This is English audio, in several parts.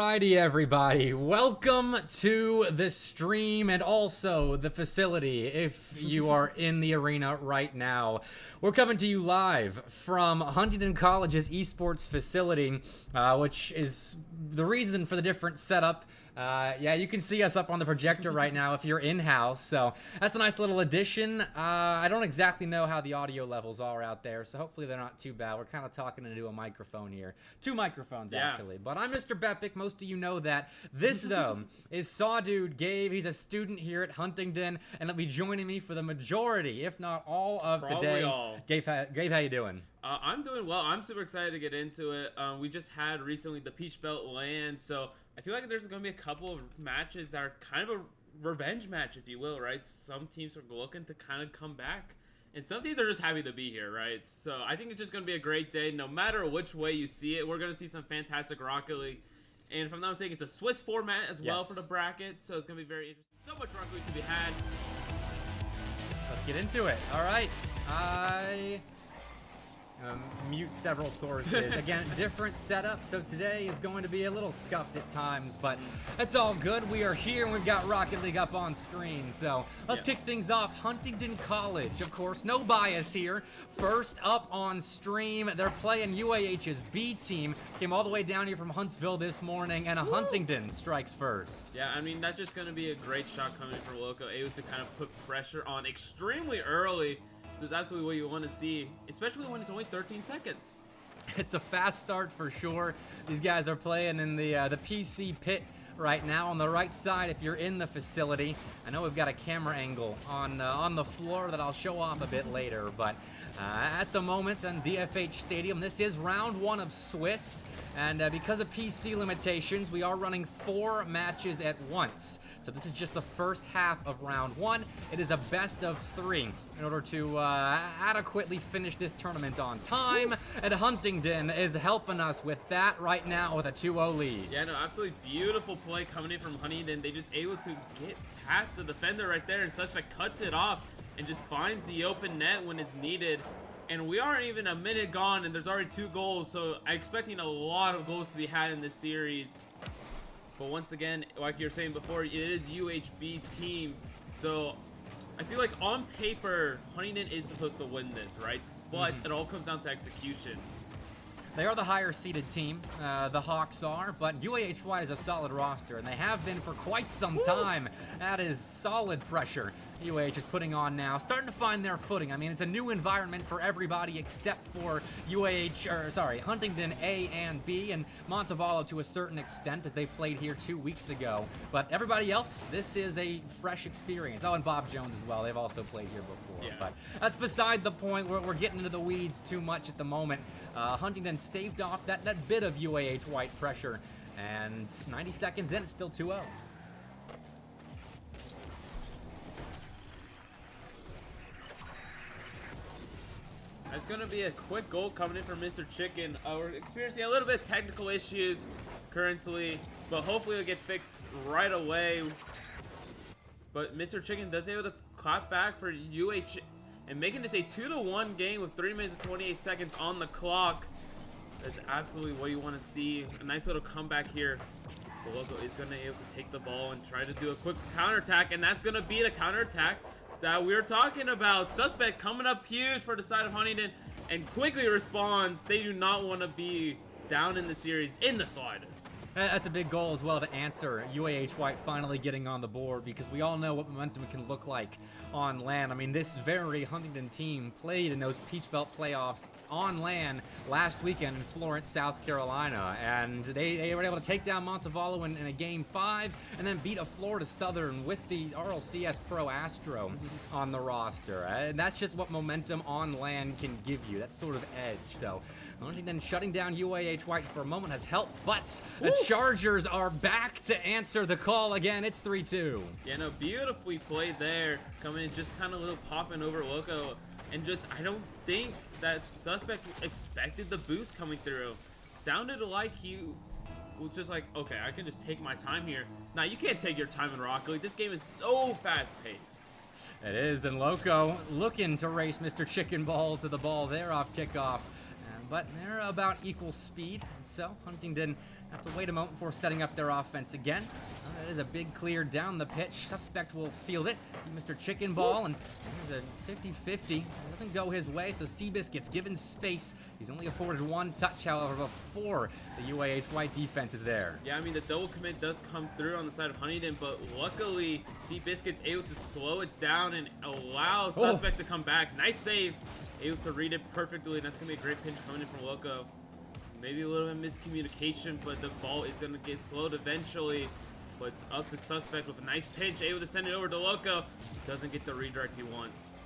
Alrighty, everybody. Welcome to the stream and also the facility if you are in the arena right now. We're coming to you live from Huntingdon College's esports facility, which is the reason for the different setup. Yeah, you can see us up on the projector right now if you're in-house, so that's a nice little addition. I don't exactly know how the audio levels are out there, so hopefully they're not too bad. We're kind of talking into a microphone here. Two microphones, actually. But I'm Mr. Bepic. Most of you know that. This, though, is Sawdude Gabe. He's a student here at Huntingdon, and he'll be joining me for the majority, if not all, of today. Gabe, how you doing? I'm doing well. I'm super excited to get into it. We just had recently the Bama LAN, so I feel like there's going to be a couple of matches that are kind of a revenge match, if you will, right? Some teams are looking to kind of come back, and some teams are just happy to be here, right? So I think it's just going to be a great day. No matter which way you see it, we're going to see some fantastic Rocket League. And if I'm not mistaken, it's a Swiss format as well for the bracket, so it's going to be very interesting. So much Rocket League to be had. Let's get into it. All right. Mute several sources. Again, different setup, so today is going to be a little scuffed at times, but it's all good. We are here, and we've got Rocket League up on screen, so let's kick things off. Huntingdon College, of course, no bias here. First up on stream, they're playing UAH's B team. Came all the way down here from Huntsville this morning, and Huntingdon strikes first. Yeah, I mean, that's just going to be a great shot coming from Loco, able to kind of put pressure on extremely early. So it's absolutely what you want to see, especially when it's only 13 seconds. It's a fast start for sure. These guys are playing in the PC pit right now on the right side if you're in the facility. I know we've got a camera angle on the floor that I'll show off a bit later, but at the moment on DFH Stadium, this is round one of Swiss, and because of PC limitations, we are running 4 matches at once. So this is just the first half of round one. It is a best of 3 in order to adequately finish this tournament on time, and Huntingdon is helping us with that right now with a 2-0 lead. Yeah, no, absolutely beautiful play coming in from Huntingdon. They just able to get past the defender right there, and Suspect cuts it off and just finds the open net when it's needed. And we aren't even a minute gone, and there's already 2 goals, so I'm expecting a lot of goals to be had in this series. But once again, like you were saying before, it is UHB team, so I feel like on paper, Huntingdon is supposed to win this, right? But it all comes down to execution. They are the higher seeded team, the Hawks are, but UAH White is a solid roster, and they have been for quite some time. That is solid pressure UAH is putting on now, starting to find their footing. I mean, it's a new environment for everybody except for Huntingdon A and B, and Montevallo to a certain extent, as they played here 2 weeks ago. But everybody else, this is a fresh experience. Oh, and Bob Jones as well. They've also played here before. But that's beside the point. We're getting into the weeds too much at the moment. Huntingdon staved off that bit of UAH White pressure, and 90 seconds in, it's still 2-0. It's going to be a quick goal coming in from Mr. Chicken. We're experiencing a little bit of technical issues currently, but hopefully it'll get fixed right away. But Mr. Chicken does able to clap back for UH and making this a 2-1 game with 3 minutes and 28 seconds on the clock. That's absolutely what you want to see. A nice little comeback here. The Loco is going to be able to take the ball and try to do a quick counterattack, and that's going to be the counterattack that we were talking about. Suspect coming up huge for the side of Huntingdon and quickly responds. They do not want to be down in the series in the slightest. That's a big goal as well to answer UAH White finally getting on the board, because we all know what momentum can look like on LAN. I mean, this very Huntingdon team played in those Peach Belt playoffs on LAN last weekend in Florence, South Carolina, and they were able to take down Montevallo in a game 5 and then beat a Florida Southern with the RLCS Pro Astro on the roster. And that's just what momentum on LAN can give you, that sort of edge. So Huntingdon shutting down UAH White for a moment has helped, but the Chargers are back to answer the call again. It's 3-2. Yeah, no, beautifully played there. Coming in, just kind of a little popping over Loco. And just, I don't think that Suspect expected the boost coming through. Sounded like he was just like, okay, I can just take my time here. Now, you can't take your time in Rocket League. This game is so fast-paced. It is, and Loco looking to race Mr. Chicken Ball to the ball there off kickoff. But they're about equal speed. so Huntingdon have to wait a moment before setting up their offense again. That is a big clear down the pitch. Suspect will field it. Mr. Chicken Ball, and there's a 50-50. It doesn't go his way, so Seabiscuit gets given space. He's only afforded one touch, however, before the UAH White defense is there. Yeah, I mean, the double commit does come through on the side of Huntingdon, but luckily, Seabiscuit's able to slow it down and allow Suspect to come back. Nice save. Able to read it perfectly, and that's going to be a great pinch coming in from Loco. Maybe a little bit of miscommunication, but the ball is going to get slowed eventually. But it's up to Suspect with a nice pinch, able to send it over to Loco. Doesn't get the redirect he wants.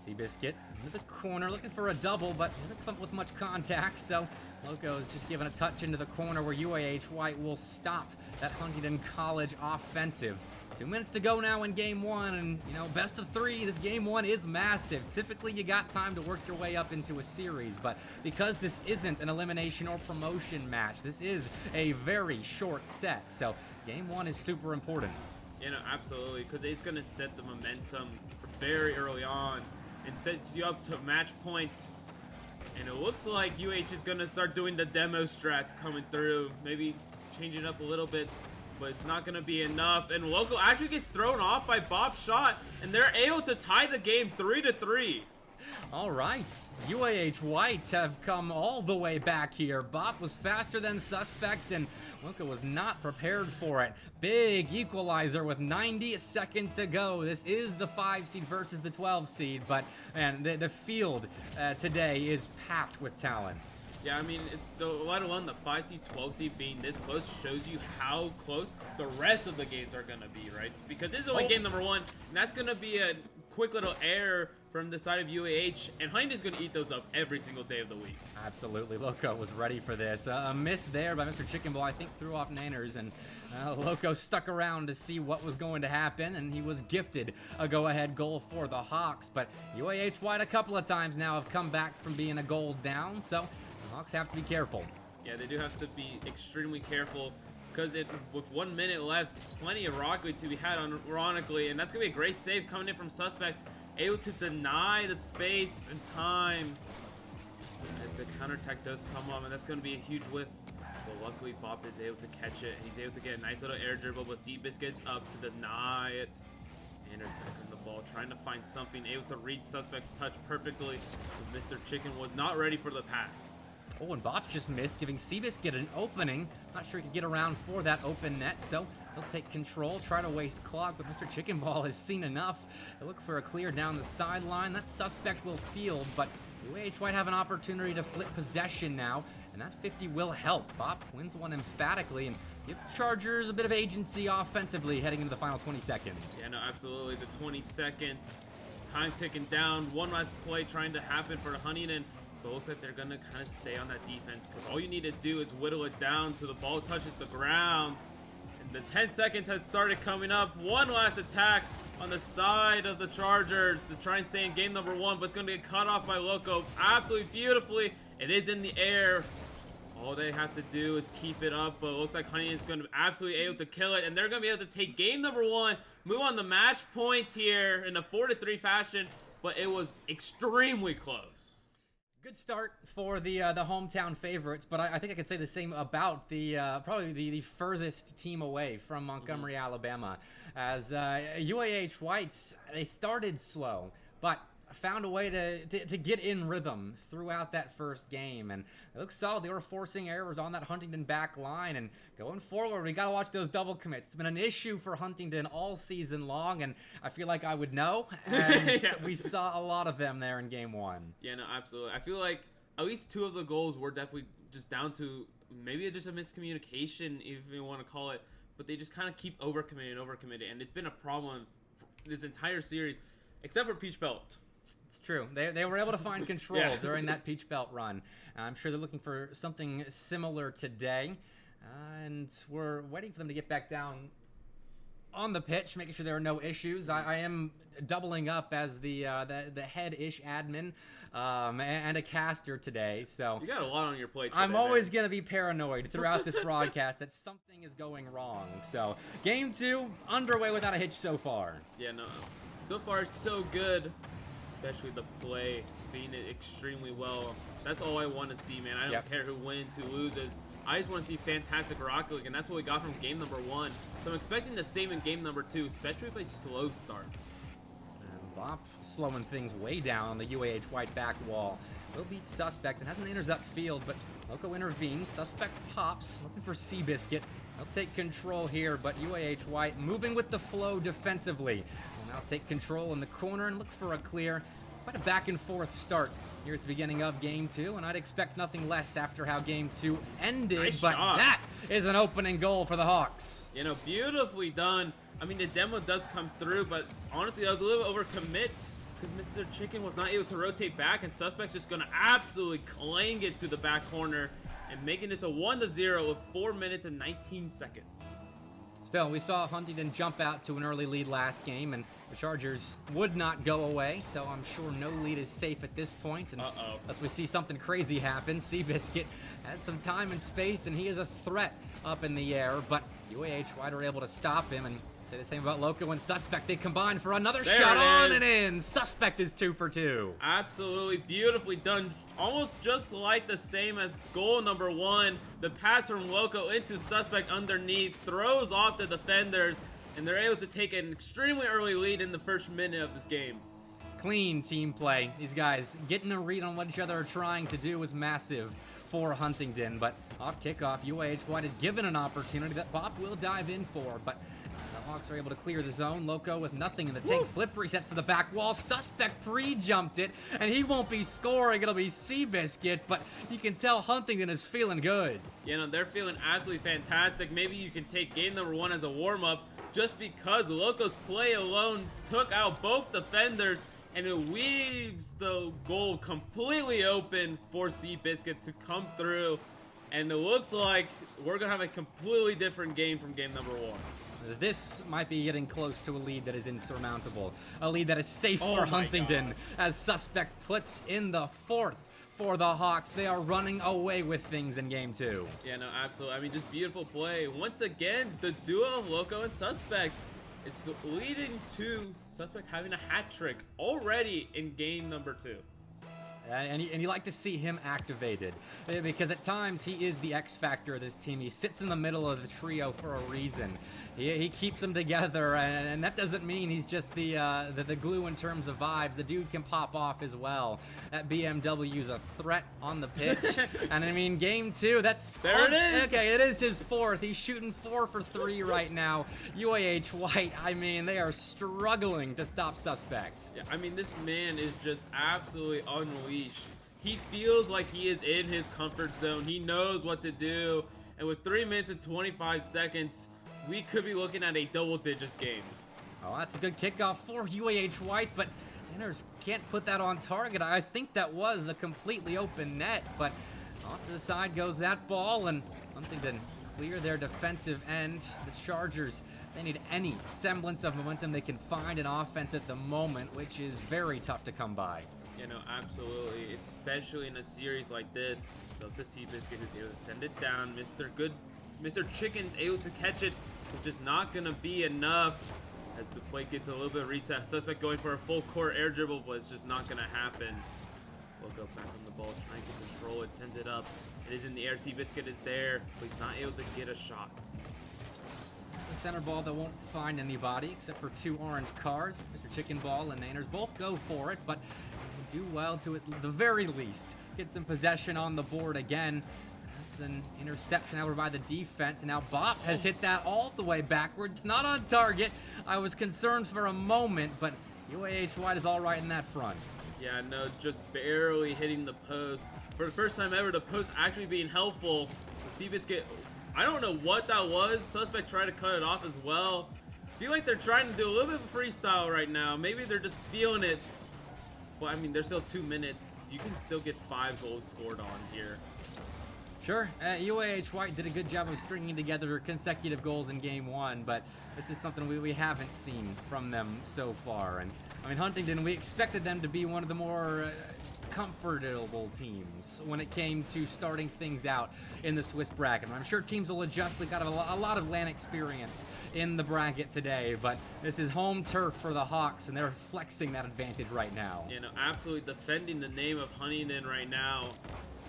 Seabiscuit into the corner, looking for a double, but doesn't come up with much contact, so Loco is just giving a touch into the corner where UAH White will stop that Huntingdon College offensive. 2 minutes to go now in game one, and you know, best of three, this game one is massive. Typically you got time to work your way up into a series, but because this isn't an elimination or promotion match, this is a very short set, so game one is super important. You know, absolutely, because it's going to set the momentum very early on and set you up to match points. And it looks like UH is going to start doing the demo strats coming through, maybe changing up a little bit, but it's not going to be enough. And Loco actually gets thrown off by Bob's shot, and they're able to tie the game 3-3. All right, UAH White have come all the way back here. Bop was faster than Suspect, and Loco was not prepared for it. Big equalizer with 90 seconds to go. This is the 5 seed versus the 12 seed, but man, the field today is packed with talent. Yeah, I mean, let alone the 5 seed, 12 seed being this close shows you how close the rest of the games are going to be, right? Because this is only game number 1, and that's going to be a quick little error from the side of UAH, and Huntingdon's going to eat those up every single day of the week. Absolutely. Loco was ready for this. A miss there by Mr. Chicken Ball, I think, threw off Nanners, and Loco stuck around to see what was going to happen, and he was gifted a go-ahead goal for the Hawks. But UAH White a couple of times now have come back from being a goal down, so the Hawks have to be careful. Yeah, they do have to be extremely careful, because with 1 minute left, there's plenty of Rocket League to be had, ironically, and that's going to be a great save coming in from Suspect, able to deny the space and time as the counterattack does come up, and that's going to be a huge whiff. But luckily, Bop is able to catch it. He's able to get a nice little air dribble, but Seabiscuit's up to deny it. And back on the ball, trying to find something, able to read Suspect's touch perfectly, but Mr. Chicken was not ready for the pass. Oh, and Bop's just missed, giving Seabiscuit an opening. Not sure he could get around for that open net, so he'll take control, try to waste clock, but Mr. Chicken Ball has seen enough. He'll look for a clear down the sideline. That Suspect will field, but UAH White have an opportunity to flip possession now, and that 50 will help. Bop wins one emphatically and gives the Chargers a bit of agency offensively heading into the final 20 seconds. Yeah, no, absolutely. The 20 seconds, time ticking down. One last play trying to happen for the Huntingdon. But it looks like they're going to kind of stay on that defense, because all you need to do is whittle it down so the ball touches the ground. And the 10 seconds has started coming up. One last attack on the side of the Chargers to try and stay in game number 1, but it's going to get cut off by Loco absolutely beautifully. It is in the air. All they have to do is keep it up, but it looks like Huntington's going to be absolutely able to kill it, and they're going to be able to take game number 1, move on the match point here in a 4-3 fashion, but it was extremely close. Good start for the hometown favorites, but I think I could say the same about the probably the furthest team away from Montgomery, Alabama. As UAH Whites, they started slow, but found a way to get in rhythm throughout that first game, and it looks solid. They were forcing errors on that Huntingdon back line, and going forward, we got to watch those double commits. It's been an issue for Huntingdon all season long, and I feel like I would know, and yeah. We saw a lot of them there in game 1. Yeah, no, absolutely. I feel like at least 2 of the goals were definitely just down to maybe just a miscommunication, if you want to call it, but they just kind of keep overcommitting, and it's been a problem for this entire series, except for Peach Belt. It's true. They were able to find control during that Peach Belt run. I'm sure they're looking for something similar today. And we're waiting for them to get back down on the pitch, making sure there are no issues. I am doubling up as the head-ish admin and a caster today. So you got a lot on your plate today, I'm always going to be paranoid throughout this broadcast that something is going wrong. So game 2 underway without a hitch so far. Yeah, no. So far, it's so good. Especially the play, being it extremely well. That's all I want to see, man. I don't care who wins, who loses. I just want to see fantastic Rocket League, and that's what we got from game number 1. So I'm expecting the same in game number 2, especially if a slow start. And Bop slowing things way down on the UAH White back wall. Will beat Suspect and has an enters upfield, but Loco intervenes. Suspect pops, looking for Seabiscuit. He'll take control here, but UAH White moving with the flow defensively. Will now take control in the corner and look for a clear. Quite a back and forth start here at the beginning of game 2, and I'd expect nothing less after how game 2 ended. Nice but shot. That is an opening goal for the Hawks. You know, beautifully done. I mean, the demo does come through, but honestly, that was a little overcommit because Mr. Chicken was not able to rotate back, and Suspect's just going to absolutely clang it to the back corner and making this a 1-0 with 4 minutes and 19 seconds. Still, we saw Huntingdon jump out to an early lead last game, and the Chargers would not go away, so I'm sure no lead is safe at this point. And unless we see something crazy happen, Seabiscuit had some time and space, and he is a threat up in the air, but UAH White are able to stop him, and say the same about Loco and Suspect. They combine for another shot on and in. Suspect is 2 for 2. Absolutely beautifully done. Almost just like the same as goal number 1. The pass from Loco into Suspect underneath throws off the defenders, and they're able to take an extremely early lead in the first minute of this game. Clean team play. These guys getting a read on what each other are trying to do was massive for Huntingdon, but off kickoff, UAH White is given an opportunity that Bop will dive in for, but the Hawks are able to clear the zone. Loco with nothing in the tank. Flip reset to the back wall. Suspect pre-jumped it, and he won't be scoring. It'll be Seabiscuit, but you can tell Huntingdon is feeling good. You know, they're feeling absolutely fantastic. Maybe you can take game number 1 as a warm-up just because Loco's play alone took out both defenders, and it weaves the goal completely open for Seabiscuit to come through. And it looks like we're going to have a completely different game from game number 1. This might be getting close to a lead that is insurmountable. A lead that is safe for my Huntingdon God. as Suspect puts in the 4th for the Hawks. They are running away with things in game 2. Yeah, no, absolutely. I mean, just beautiful play. Once again, the duo of Loco and Suspect, it's leading to Suspect having a hat trick already in game number 2. And you like to see him activated because at times he is the X factor of this team. He sits in the middle of the trio for a reason. He keeps them together, and that doesn't mean he's just the glue in terms of vibes. The dude can pop off as well. That BMW's a threat on the pitch. And I mean, game 2, There it is. Okay, it is his 4th. He's shooting 4 for 3 right now. UAH White, I mean, they are struggling to stop Suspects. Yeah, I mean, this man is just absolutely unleashed. He feels like he is in his comfort zone. He knows what to do. And with 3 minutes and 25 seconds, we could be looking at a double digits game. Oh, that's a good kickoff for UAH White, but Inners can't put that on target. I think that was a completely open net, but off to the side goes that ball, and Huntingdon clear their defensive end. The Chargers, they need any semblance of momentum they can find in offense at the moment, which is very tough to come by. You know, absolutely, especially in a series like this. So to see Biscuit is able to send it down. Mr. Chicken's able to catch it, which is not going to be enough as the play gets a little bit reset. Suspect going for a full court air dribble, but it's just not going to happen. We'll go back on the ball, trying to control it, sends it up. It is in the air. Seabiscuit is there, but he's not able to get a shot. The center ball that won't find anybody except for 2 orange cards. Mr. Chicken Ball and Ainers both go for it, but do well to at the very least get some possession on the board again. That's an interception over by the defense, and now Bop has hit that all the way backwards. Not on target. I was concerned for a moment, but UAH White is all right in that front. Yeah, no, just barely hitting the post. For the first time ever, the post actually being helpful. Seabiscuit, I don't know what that was. Suspect tried to cut it off as well. I feel like they're trying to do a little bit of freestyle right now. Maybe they're just feeling it. But I mean, there's still 2 minutes. You can still get 5 goals scored on here. Sure, UAH White did a good job of stringing together consecutive goals in game 1, but this is something we haven't seen from them so far. And I mean, Huntingdon, we expected them to be one of the more comfortable teams when it came to starting things out in the Swiss bracket. And I'm sure teams will adjust. We got a lot of LAN experience in the bracket today, but this is home turf for the Hawks, and they're flexing that advantage right now. You know, absolutely defending the name of Huntingdon right now.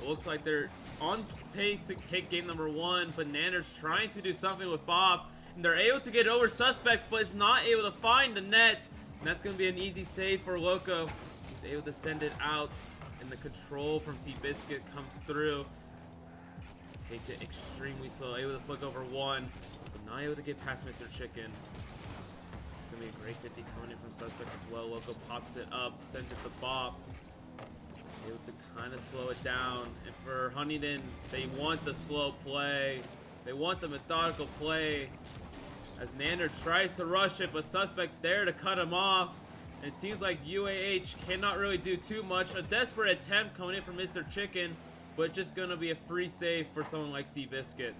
It looks like they're on pace to take game number 1, but Nanner's trying to do something with Bob, and they're able to get over Suspect, but is not able to find the net, and that's going to be an easy save for Loco. He's able to send it out, and the control from Seabiscuit comes through. Takes it extremely slow, able to flick over 1, but not able to get past Mr. Chicken. It's going to be a great 50 coming in from Suspect as well. Loco pops it up, sends it to Bob. Able to kind of slow it down. And for Huntingdon, they want the slow play. They want the methodical play. As Nander tries to rush it, but Suspect's there to cut him off. And it seems like UAH cannot really do too much. A desperate attempt coming in from Mr. Chicken, but just going to be a free save for someone like Seabiscuit.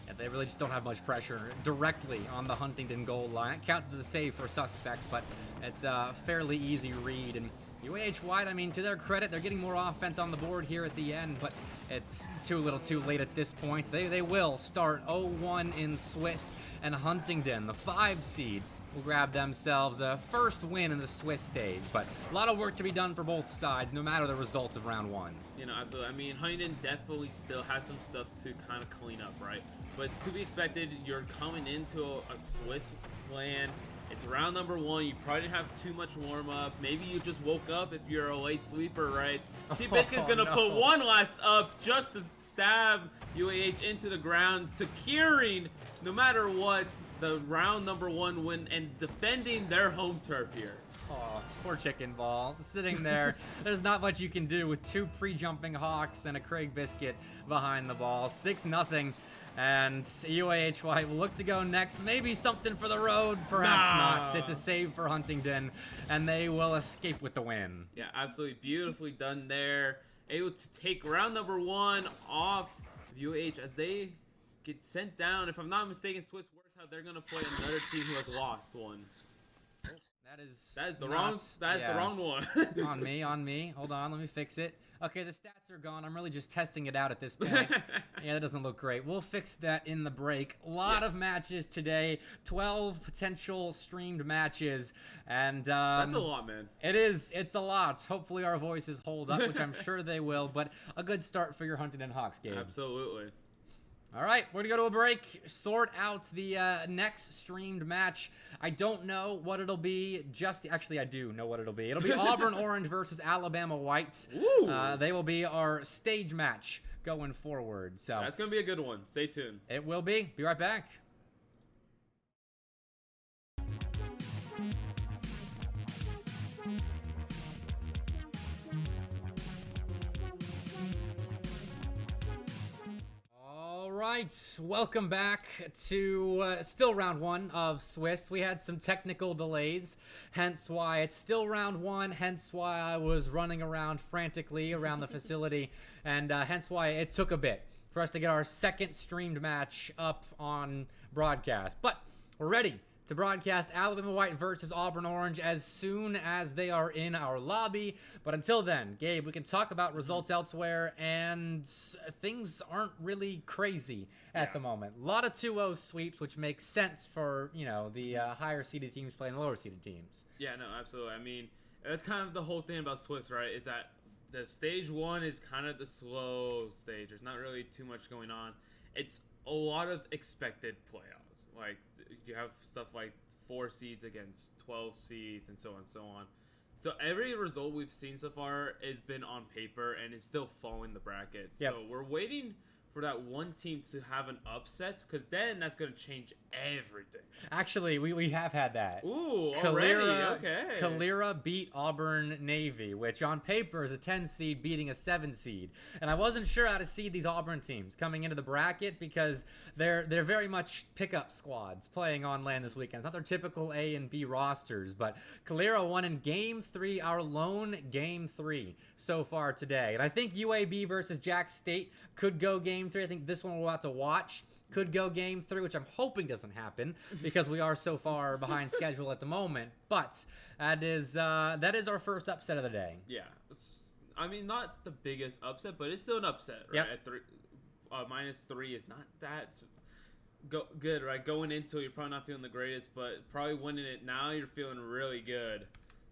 Yeah, they really just don't have much pressure directly on the Huntingdon goal line. It counts as a save for Suspect, but it's a fairly easy read. And UAH White, I mean, to their credit, they're getting more offense on the board here at the end, but it's too little too late at this point. They will start 0-1 in Swiss, and Huntingdon, the 5 seed, will grab themselves a first win in the Swiss stage. But a lot of work to be done for both sides, no matter the result of round 1. You know, absolutely. I mean, Huntingdon definitely still has some stuff to kind of clean up, right? But to be expected, you're coming into a Swiss LAN. It's round number 1. You probably didn't have too much warm-up. Maybe you just woke up if you're a late sleeper, right? Seabiscuit's going to put one last up just to stab UAH into the ground, securing, no matter what, the round number 1 win and defending their home turf here. Oh, poor Chicken Ball. Sitting there, there's not much you can do with 2 pre-jumping Hawks and a Craig Biscuit behind the ball. 6-0. And UAH White will look to go next. Maybe something for the road, perhaps not. It's a save for Huntingdon, and they will escape with the win. Yeah, absolutely beautifully done there. Able to take round number 1 off of UAH as they get sent down. If I'm not mistaken, Swiss works how they're gonna play another team who has lost one. That is the wrong one. on me. Hold on, let me fix it. Okay, the stats are gone. I'm really just testing it out at this point. Yeah, that doesn't look great. We'll fix that in the break. A lot of matches today. 12 potential streamed matches. And that's a lot, man. It is. It's a lot. Hopefully our voices hold up, which I'm sure they will. But a good start for your Huntingdon Hawks game. Absolutely. All right, we're going to go to a break, sort out the next streamed match. I don't know what it'll be. Actually, I do know what it'll be. It'll be Auburn Orange versus Alabama Whites. They will be our stage match going forward. So that's going to be a good one. Stay tuned. It will be. Be right back. Right, welcome back to still round 1 of Swiss. We had some technical delays, hence why it's still round 1, hence why I was running around frantically around the facility, and hence why it took a bit for us to get our second streamed match up on broadcast. But we're ready to broadcast Alabama White versus Auburn Orange as soon as they are in our lobby. But until then, Gabe, we can talk about results elsewhere, and things aren't really crazy at the moment. A lot of 2-0 sweeps, which makes sense for, you know, the higher-seeded teams playing lower-seeded teams. Yeah, no, absolutely. I mean, that's kind of the whole thing about Swiss, right, is that the stage 1 is kind of the slow stage. There's not really too much going on. It's a lot of expected playoffs. Like, you have stuff like 4 seeds against 12 seeds and so on and so on. So every result we've seen so far has been on paper and is still following the bracket. Yep. So we're waiting for that one team to have an upset, because then that's going to change everything. Actually, we have had that. Ooh, already? Okay. Calera beat Auburn Navy, which on paper is a 10 seed beating a 7 seed. And I wasn't sure how to seed these Auburn teams coming into the bracket, because they're very much pickup squads playing on LAN this weekend. It's not their typical A and B rosters, but Calera won in Game 3, our lone Game 3 so far today. And I think UAB versus Jack State could go Game 3. I think this one we're about to watch could go Game 3, which I'm hoping doesn't happen because we are so far behind schedule at the moment. But that is our first upset of the day. Yeah. I mean, not the biggest upset, but it's still an upset, right? Yep. At -3 is not that good, right? Going into it, you're probably not feeling the greatest, but probably winning it now, you're feeling really good.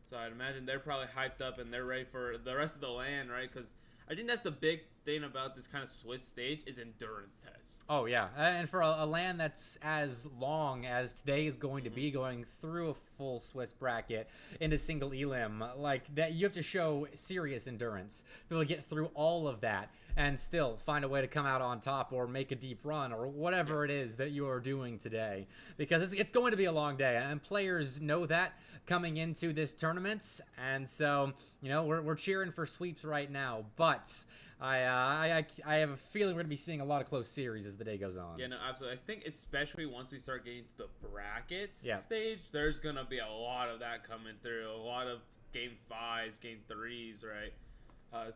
So I'd imagine they're probably hyped up and they're ready for the rest of the LAN, right? Because I think that's the big thing about this kind of Swiss stage is endurance test. Oh yeah, and for a LAN that's as long as today is going to be, going through a full Swiss bracket into single elim, like that, you have to show serious endurance to be able to get through all of that and still find a way to come out on top or make a deep run or whatever it is that you are doing today, because it's going to be a long day, and players know that coming into this tournament. And so, you know, we're cheering for sweeps right now, but I have a feeling we're going to be seeing a lot of close series as the day goes on. Yeah, no, absolutely. I think especially once we start getting to the bracket Yeah. stage, there's going to be a lot of that coming through. A lot of game 5s, game 3s, right?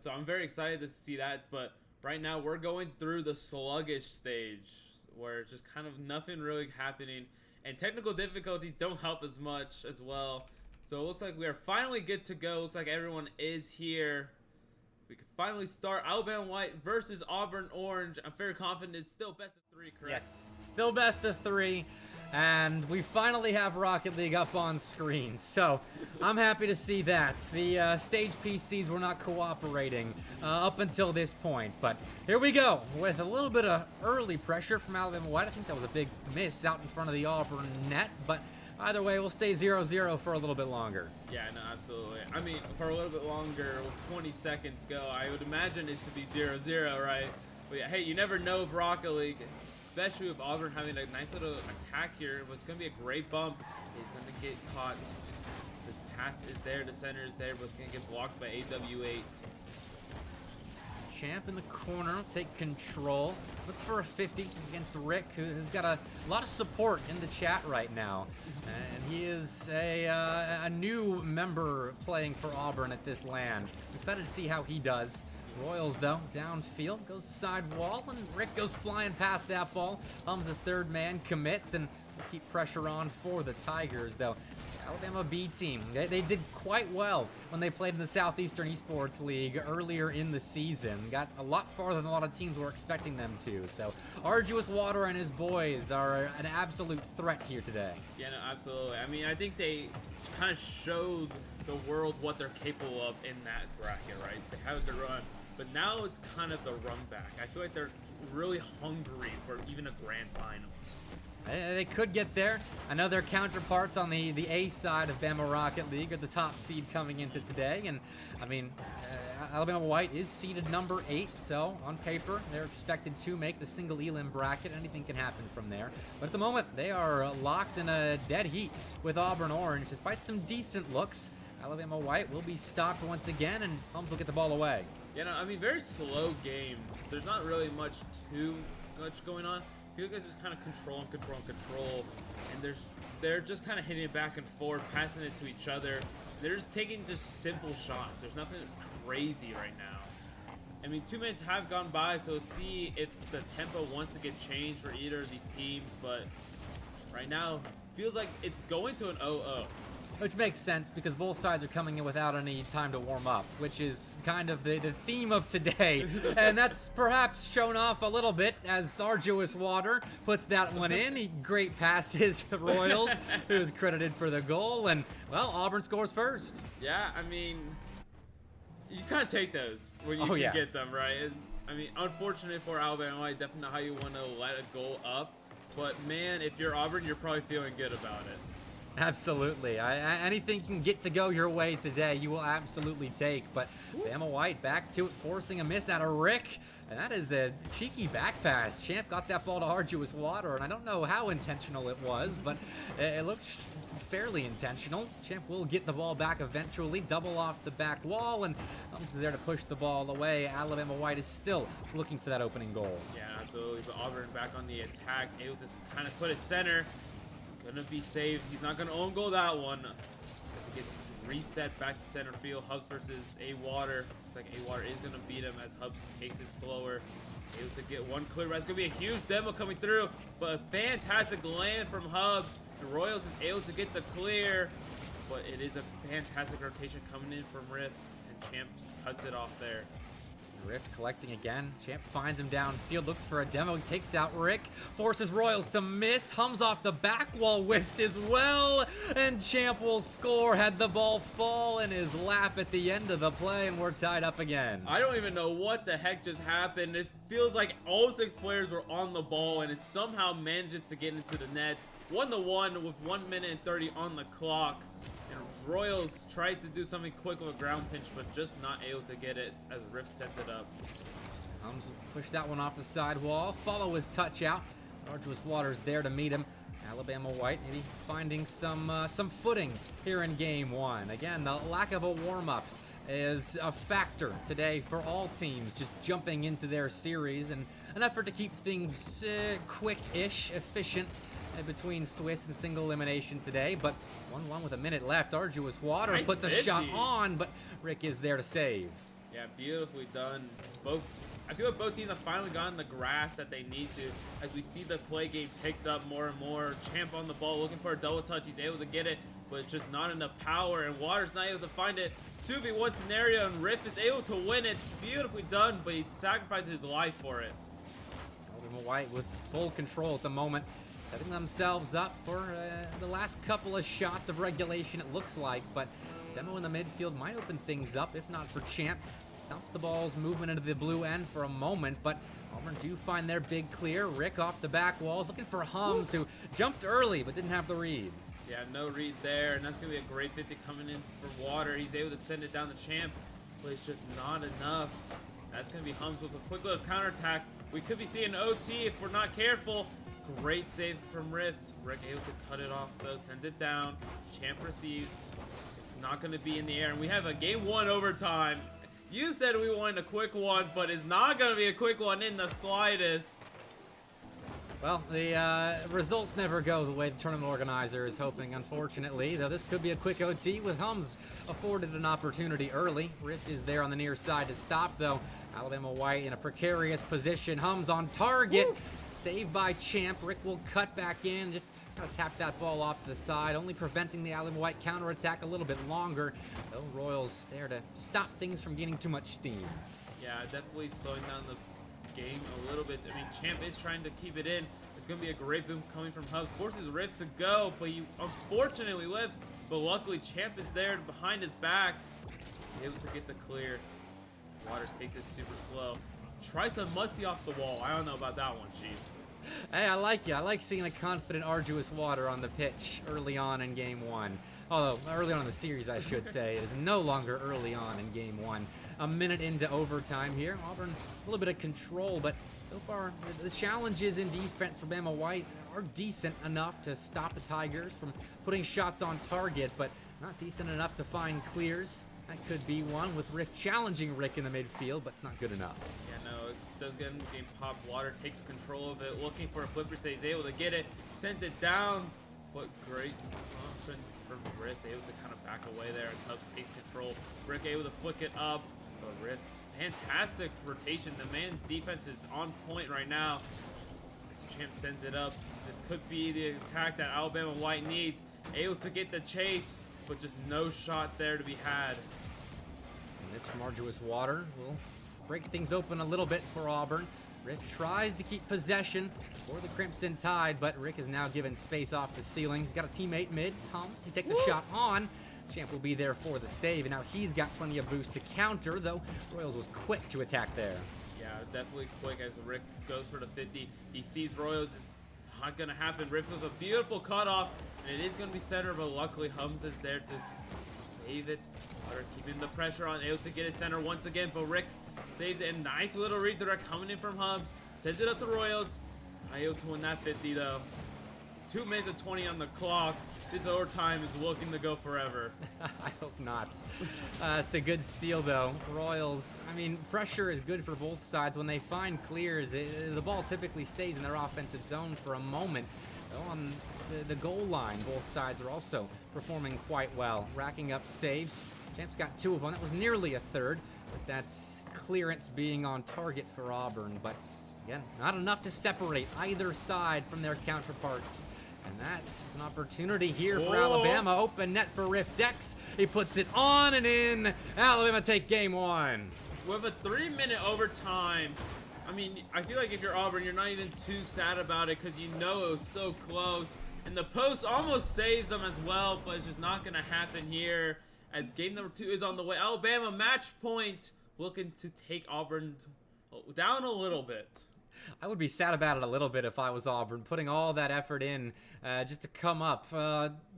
So I'm very excited to see that. But right now we're going through the sluggish stage where it's just kind of nothing really happening. And technical difficulties don't help as much as well. So it looks like we are finally good to go. Looks like everyone is here. We can finally start Alabama White versus Auburn Orange. I'm very confident it's still best of 3, correct? Yes, still best of 3, and we finally have Rocket League up on screen. So I'm happy to see that. The stage PCs were not cooperating up until this point, but here we go with a little bit of early pressure from Alabama White. I think that was a big miss out in front of the Auburn net, but either way, we'll stay 0-0 for a little bit longer. Yeah, no, absolutely. I mean, for a little bit longer, with 20 seconds to go, I would imagine it to be 0-0, right? But yeah, hey, you never know with Rocket League, especially with Auburn having a nice little attack here. It's going to be a great bump. He's going to get caught. This pass is there, the center is there, but it's going to get blocked by AW8. Champ in the corner, take control. Look for a 50 against Rick, who's got a lot of support in the chat right now. And he is a new member playing for Auburn at this LAN. I'm excited to see how he does. Royals, though, downfield, goes side wall, and Rick goes flying past that ball. Hums his third man, commits, and we'll keep pressure on for the Tigers, though. Alabama B team, they did quite well when they played in the Southeastern Esports League earlier in the season. Got a lot farther than a lot of teams were expecting them to. So Arduous Water and his boys are an absolute threat here today. Yeah, no, absolutely. I mean, I think they kind of showed the world what they're capable of in that bracket, right? They had the run, but now it's kind of the run back. I feel like they're really hungry for even a grand finals. They could get there. I know their counterparts on the A side of Bama Rocket League are the top seed coming into today. And, I mean, Alabama White is seeded number 8, so on paper, they're expected to make the single elim bracket. Anything can happen from there. But at the moment, they are locked in a dead heat with Auburn Orange. Despite some decent looks, Alabama White will be stopped once again, and Hums will get the ball away. Yeah, no, I mean, very slow game. There's not really too much going on. You guys just kind of control, and they're just kind of hitting it back and forth, passing it to each other. They're just taking just simple shots. There's nothing crazy right now. I mean, 2 minutes have gone by, so we'll see if the tempo wants to get changed for either of these teams, but right now, feels like it's going to an 0-0. Which makes sense because both sides are coming in without any time to warm up, which is kind of the theme of today. And that's perhaps shown off a little bit as Arduous Water puts that one in. Great passes to Royals, who is credited for the goal. And, well, Auburn scores first. Yeah, I mean, you kind of take those when you can get them, right? I mean, unfortunate for Alabama, I definitely know how you want to let a goal up. But, man, if you're Auburn, you're probably feeling good about it. Absolutely. Anything can get to go your way today, you will absolutely take. But Bama White back to it, forcing a miss out of Rick. And that is a cheeky back pass. Champ got that ball to Arduous Water, and I don't know how intentional it was, but it looked fairly intentional. Champ will get the ball back eventually, double off the back wall, and Hums is there to push the ball away. Alabama White is still looking for that opening goal. Yeah, absolutely. But Auburn back on the attack, able to kind of put it center. Gonna be saved. He's not gonna own goal that one. He gets reset back to center field. Hubs versus A Water. Looks like A Water is gonna beat him as Hubs takes it slower. Able to get one clear. That's gonna be a huge demo coming through, but a fantastic land from Hubs. The Royals is able to get the clear, but it is a fantastic rotation coming in from Rift, and Champ cuts it off there. Rift collecting again. Champ finds him downfield, looks for a demo. He takes out Rick, forces Royals to miss. Hums off the back wall, whiffs as well. And Champ will score. Had the ball fall in his lap at the end of the play, and we're tied up again. I don't even know what the heck just happened. It feels like all 6 players were on the ball, and it somehow manages to get into the net. 1-1 with 1 minute and 30 on the clock. And Royals tries to do something quick with a ground pinch, but just not able to get it as Rift sets it up. Hums will push that one off the sidewall, follow his touch out. Arduous Waters there to meet him. Alabama White maybe finding some footing here in game 1. Again, the lack of a warm-up is a factor today for all teams, just jumping into their series, and an effort to keep things quick-ish, efficient between Swiss and single elimination today. But 1-1 with a minute left. Arduous Water Nice puts a 50. shot on, but Rick is there to save. Yeah, beautifully done. I feel like both teams have finally gotten the grasp that they need to, as we see the play game picked up more and more. Champ on the ball, looking for a double touch. He's able to get it, but it's just not enough power, and Water's not able to find it. 2v1 scenario, and Riff is able to win it. It's beautifully done, but he sacrifices his life for it. Alabama White with full control at the moment, setting themselves up for the last couple of shots of regulation, it looks like. But Demo in the midfield might open things up, if not for Champ. Stops the ball's movement into the blue end for a moment, but Auburn do find their big clear. Rick off the back walls, looking for Hums, who jumped early but didn't have the read. Yeah, no read there, and that's going to be a great 50 coming in for Water. He's able to send it down the Champ, but it's just not enough. That's going to be Hums with a quick little counterattack. We could be seeing OT if we're not careful. Great save from Rift. Rick able to cut it off, though. Sends it down. Champ receives. It's not going to be in the air, and we have a game 1 overtime. You said we wanted a quick one, but it's not going to be a quick one in the slightest. Well, the results never go the way the tournament organizer is hoping, unfortunately, though this could be a quick OT with Hums afforded an opportunity early. Rift is there on the near side to stop, though. Alabama White in a precarious position. Hums on target. Woo! Saved by Champ. Rick will cut back in, just kind of tap that ball off to the side, only preventing the Alabama White counterattack a little bit longer. Though Royals there to stop things from gaining too much steam. Yeah, definitely slowing down the game a little bit. I mean, Champ is trying to keep it in. It's going to be a great boom coming from Hubs. Forces Rift to go, but he unfortunately lives. But luckily, Champ is there behind his back, able to get the clear. Water takes it super slow. Tries to musty off the wall. I don't know about that one, Chief. Hey, I like you. I like seeing a confident Arduous Water on the pitch early on in game 1. Although, early on in the series, I should say. It is no longer early on in game 1. A minute into overtime here. Auburn, a little bit of control, but so far, the challenges in defense for Bama White are decent enough to stop the Tigers from putting shots on target, but not decent enough to find clears. That could be one, with Rift challenging Rick in the midfield, but it's not good enough. Yeah, no, it does get in the game pop. Water takes control of it, looking for a flipper. He's able to get it, sends it down. What great offense from Rift, able to kind of back away there as Hub takes control. Rick able to flick it up, but Rift, fantastic rotation. The man's defense is on point right now. As Champ sends it up, this could be the attack that Alabama White needs. Able to get the chase, but just no shot there to be had. And this from Arduous Water will break things open a little bit for Auburn. Rick tries to keep possession for the Crimson Tide, but Rick is now given space off the ceiling. He's got a teammate mid, Hums. He takes a shot on. Champ will be there for the save, and now he's got plenty of boost to counter, though Royals was quick to attack there. Yeah, definitely quick as Rick goes for the 50. He sees Royals is not going to happen. Rick with a beautiful cutoff, and it is going to be center, but luckily Hums is there to save it. Water keeping the pressure on, able to get it center once again, but Rick saves it. And nice little redirect coming in from Hums. Sends it up to Royals. Not able to win that 50 though. 2 minutes and 20 on the clock. This overtime is looking to go forever. I hope not. It's a good steal, though. Royals, I mean, pressure is good for both sides. When they find clears, the ball typically stays in their offensive zone for a moment. Though on the goal line, both sides are also performing quite well, racking up saves. Champ's got 2 of them. That was nearly a third, but that's clearance being on target for Auburn. But again, not enough to separate either side from their counterparts. And that's an opportunity here for Alabama. Open net for Rift Dex. He puts it on and in. Alabama take game 1. with a 3-minute overtime. I mean, I feel like if you're Auburn, you're not even too sad about it because you know it was so close. And the post almost saves them as well, but it's just not going to happen here as game number 2 is on the way. Alabama match point, looking to take Auburn down a little bit. I would be sad about it a little bit if I was Auburn, putting all that effort in just to come up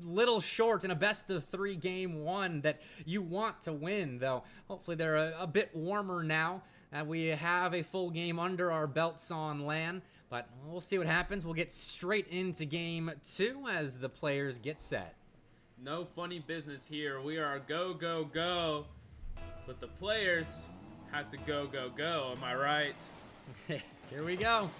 little short in a best-of-3 game 1 that you want to win, though. Hopefully they're a bit warmer now. We have a full game under our belts on LAN, but we'll see what happens. We'll get straight into game 2 as the players get set. No funny business here. We are go, go, go, but the players have to go, go, go. Am I right? Here we go.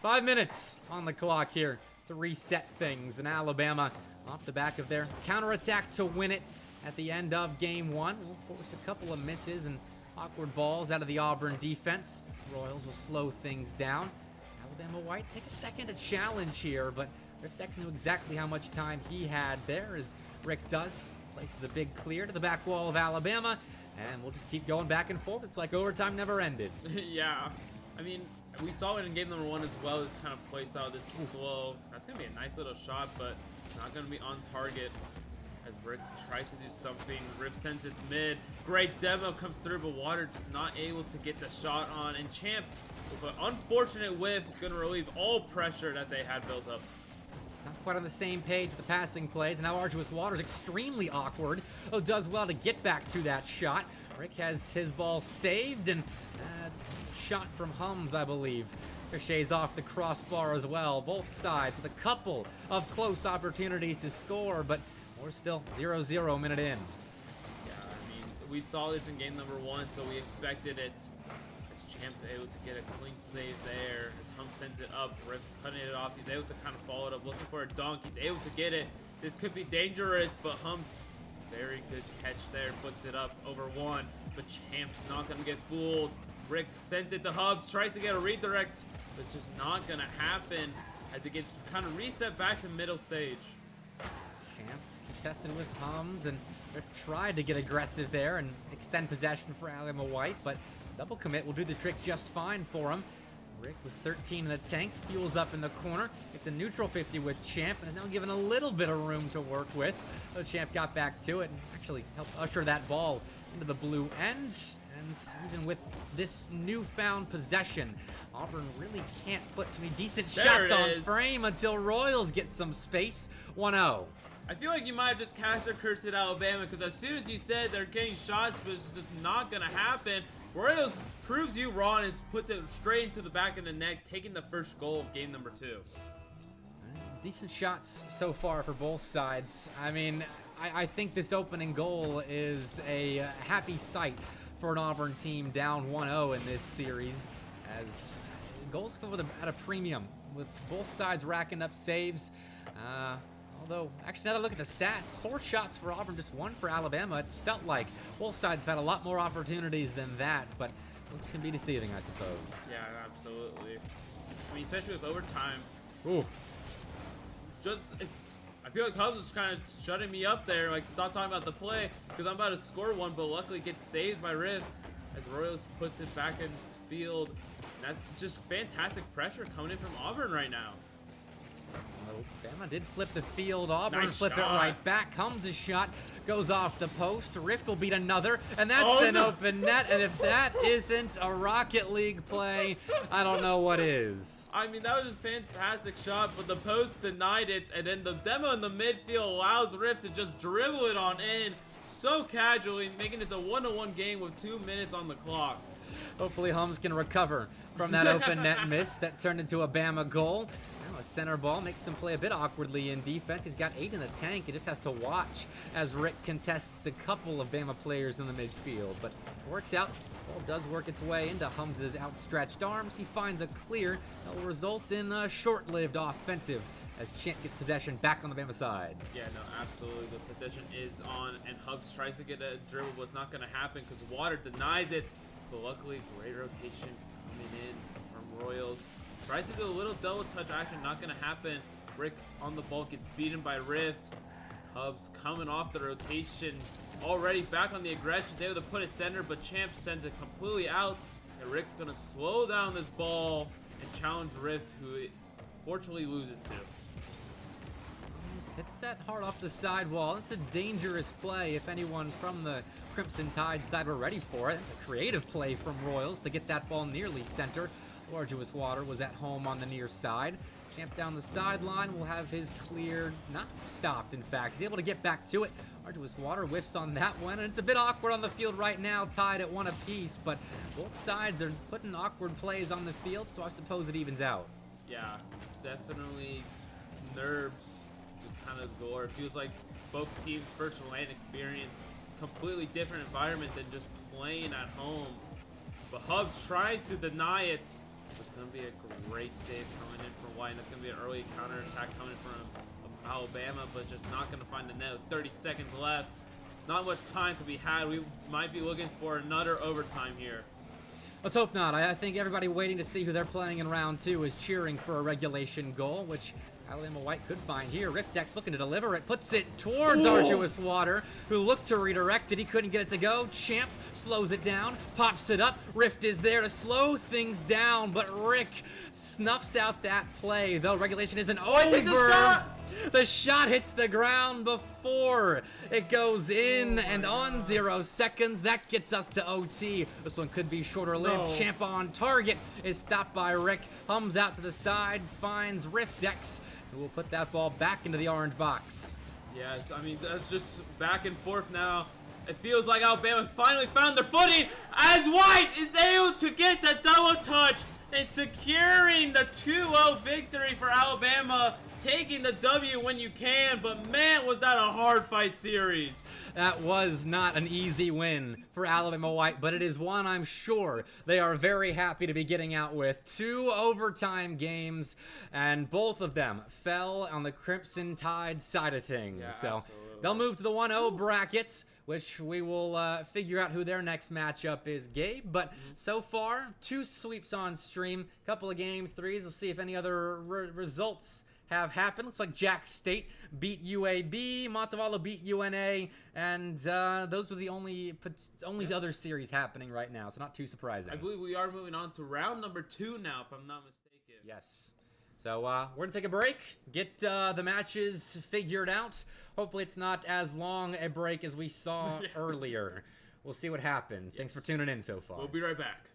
5 minutes on the clock here to reset things. And Alabama, off the back of their counterattack to win it at the end of game 1, will force a couple of misses and awkward balls out of the Auburn defense. Royals will slow things down. Alabama White take a second to challenge here, but Riftex knew exactly how much time he had there as Rick does. Places a big clear to the back wall of Alabama, and we'll just keep going back and forth. It's like overtime never ended. Yeah. I mean, we saw it in game number 1 as well. This kind of play style, this slow. That's going to be a nice little shot, but not going to be on target as Rick tries to do something. Riff sends it mid. Great demo comes through, but Water just not able to get the shot on. And Champ, with an unfortunate whiff, is going to relieve all pressure that they had built up. Not quite on the same page with the passing plays. And now Arduous Water's extremely awkward. Does well to get back to that shot. Rick has his ball saved and shot from Hums, I believe. Ricochets off the crossbar as well. Both sides with a couple of close opportunities to score, but we're still 0-0 minute in. Yeah, I mean, we saw this in game number 1, so we expected it. As Champ able to get a clean save there. As Hum sends it up, Riff cutting it off. He's able to kind of follow it up, looking for a dunk. He's able to get it. This could be dangerous, but Hum's very good catch there. Puts it up over 1, but Champ's not going to get fooled. Rick sends it to Hubs, tries to get a redirect, but it's just not going to happen as it gets kind of reset back to middle stage. Champ contested with Hums, and Rick tried to get aggressive there and extend possession for Alabama White, but double commit will do the trick just fine for him. Rick with 13 in the tank, fuels up in the corner. It's a neutral 50 with Champ, and is now given a little bit of room to work with. So Champ got back to it and actually helped usher that ball into the blue end. And even with this newfound possession, Auburn really can't put too many decent shots on frame until Royals get some space. 1-0. I feel like you might have just cast or cursed at Alabama because as soon as you said they're getting shots, but it's just not going to happen, Royals proves you wrong and puts it straight into the back of the net, taking the first goal of game number 2. Decent shots so far for both sides. I mean, I think this opening goal is a happy sight for an Auburn team down 1-0 in this series, as goals come at a premium, with both sides racking up saves. Although, actually, now that I look at the stats, 4 shots for Auburn, just 1 for Alabama. It's felt like both sides have had a lot more opportunities than that, but looks can be deceiving, I suppose. Yeah, absolutely. I mean, especially with overtime. Ooh. I feel like Hubs was kind of shutting me up there, like stop talking about the play, because I'm about to score one, but luckily gets saved by Rift as Royals puts it back in field. And that's just fantastic pressure coming in from Auburn right now. Oh, Bama did flip the field. Auburn Nice flip shot. it right back. Comes a shot, goes off the post. Rift will beat another, and that's an open net. And if that isn't a Rocket League play, I don't know what is. I mean, that was just a fantastic shot, but the post denied it, and then the demo in the midfield allows Rift to just dribble it on in so casually, making this a 1-1 game with 2 minutes on the clock. Hopefully Hums can recover from that open net miss that turned into a Bama goal. Now a center ball makes him play a bit awkwardly in defense. He's got 8 in the tank. He just has to watch as Rick contests a couple of Bama players in the midfield. But it works out. The ball does work its way into Hums's outstretched arms. He finds a clear that will result in a short-lived offensive as Champ gets possession back on the Bama side. Yeah, no, absolutely. The possession is on, and Hubs tries to get a dribble, but it's not going to happen because Water denies it. But luckily, great rotation coming in from Royals. Tries to do a little double touch action, not going to happen. Rick on the ball gets beaten by Rift. Hubs coming off the rotation, already back on the aggression, he's able to put it center, but Champ sends it completely out. And Rick's gonna slow down this ball and challenge Rift, who it fortunately loses to. Almost hits that hard off the sidewall. It's a dangerous play if anyone from the Crimson Tide side were ready for it. It's a creative play from Royals to get that ball nearly center. Arduous Water was at home on the near side. Champ down the sideline will have his cleared, not stopped in fact. He's able to get back to it. Arduous Water whiffs on that one, and it's a bit awkward on the field right now, tied at 1 apiece, but both sides are putting awkward plays on the field, so I suppose it evens out. Yeah, definitely nerves just kind of gore. It feels like both teams' first LAN experience, completely different environment than just playing at home. But Hubs tries to deny it. It's going to be a great save coming in from White, and it's going to be an early counterattack coming from Alabama, but just not going to find the net. 30 seconds left. Not much time to be had. We might be looking for another overtime here. Let's hope not. I think everybody waiting to see who they're playing in round 2 is cheering for a regulation goal, which Alabama White could find here. Rifdex looking to deliver it, puts it towards Arduous Water, who looked to redirect it. He couldn't get it to go. Champ slows it down, pops it up. Rift is there to slow things down, but Rick snuffs out that play, though regulation isn't over. The shot hits the ground before it goes in, and on 0 seconds, that gets us to OT. This one could be shorter lived. No. Champ on target is stopped by Rick. Hums out to the side, finds Rifdex, who will put that ball back into the orange box. Yes, I mean, that's just back and forth now. It feels like Alabama finally found their footing as White is able to get the double touch and securing the 2-0 victory for Alabama, taking the W when you can, but man, was that a hard fight series. That was not an easy win for Alabama White, but it is one I'm sure they are very happy to be getting out with. 2 overtime games, and both of them fell on the Crimson Tide side of things. Yeah, so absolutely. they'll move to the 1-0 brackets, which we will figure out who their next matchup is, Gabe. But so far, 2 sweeps on stream, couple of game 3s. We'll see if any other results have happened. Looks like Jack State beat UAB, Montevallo beat UNA, and those were the only other series happening right now, so not too surprising. I believe we are moving on to round number 2 now, if I'm not mistaken. Yes. So we're going to take a break, get the matches figured out. Hopefully it's not as long a break as we saw earlier. We'll see what happens. Thanks for tuning in so far. We'll be right back.